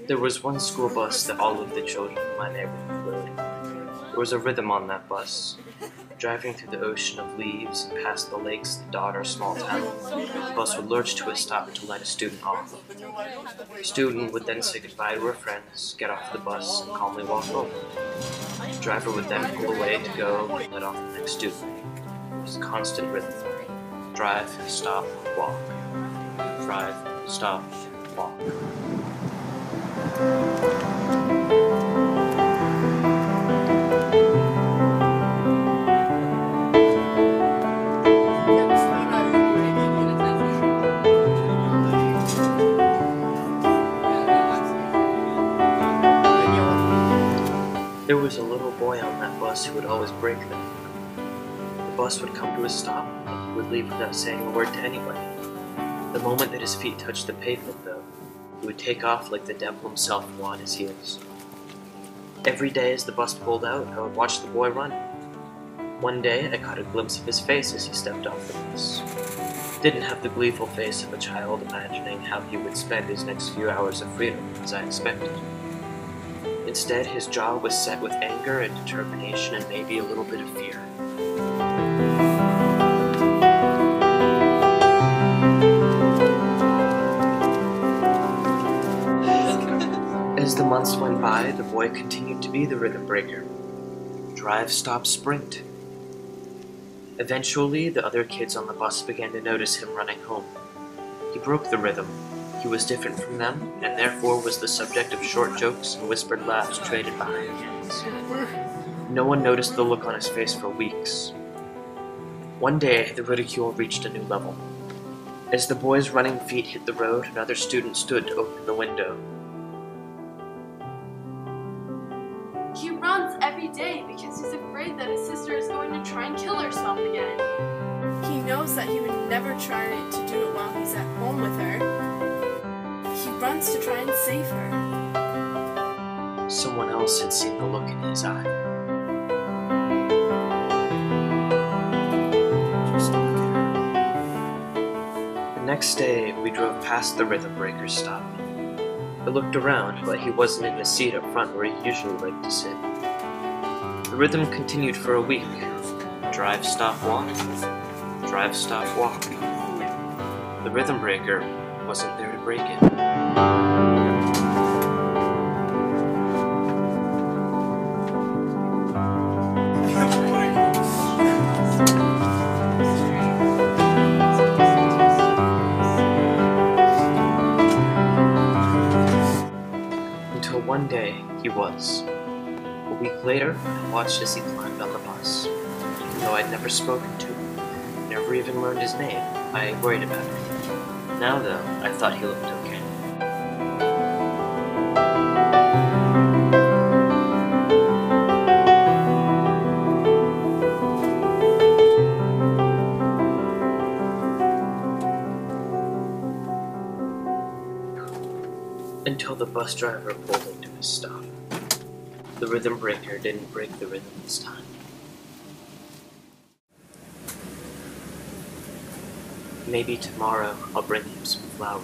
There was one school bus that all of the children in my neighborhood rode. There was a rhythm on that bus. Driving through the ocean of leaves and past the lakes that dot our small town, the bus would lurch to a stop to let a student off. The student would then say goodbye to her friends, get off the bus, and calmly walk home. The driver would then pull away to go and let off the next student. It was a constant rhythm. Drive, stop, walk. Drive, stop, walk. There was a little boy on that bus who would always break them. The bus would come to a stop, and he would leave without saying a word to anybody. The moment that his feet touched the pavement, though, he would take off like the devil himself on his heels. Every day as the bus pulled out, I would watch the boy run. One day, I caught a glimpse of his face as he stepped off the bus. He didn't have the gleeful face of a child imagining how he would spend his next few hours of freedom, as I expected. Instead, his jaw was set with anger and determination and maybe a little bit of fear. As the months went by, the boy continued to be the Rhythmbreaker. Drive, stop, sprint. Eventually, the other kids on the bus began to notice him running home. He broke the rhythm. He was different from them, and therefore was the subject of short jokes and whispered laughs traded behind hands. No one noticed the look on his face for weeks. One day, the ridicule reached a new level. As the boy's running feet hit the road, another student stood to open the window. He runs every day because he's afraid that his sister is going to try and kill herself again. He knows that he would never try to do it while he's at home with her. He runs to try and save her. Someone else had seen the look in his eye. Just look at her. The next day, we drove past the Rhythmbreaker stop. I looked around, but he wasn't in the seat up front where he usually liked to sit. The rhythm continued for a week. Drive, stop, walk. Drive, stop, walk. The Rhythmbreaker wasn't there to break it. Until one day, he was. A week later, I watched as he climbed on the bus. Even though I'd never spoken to him, never even learned his name, I worried about it. Now, though, I thought he looked okay. Until the bus driver pulled into his stop. The Rhythmbreaker didn't break the rhythm this time. Maybe tomorrow I'll bring him some flowers.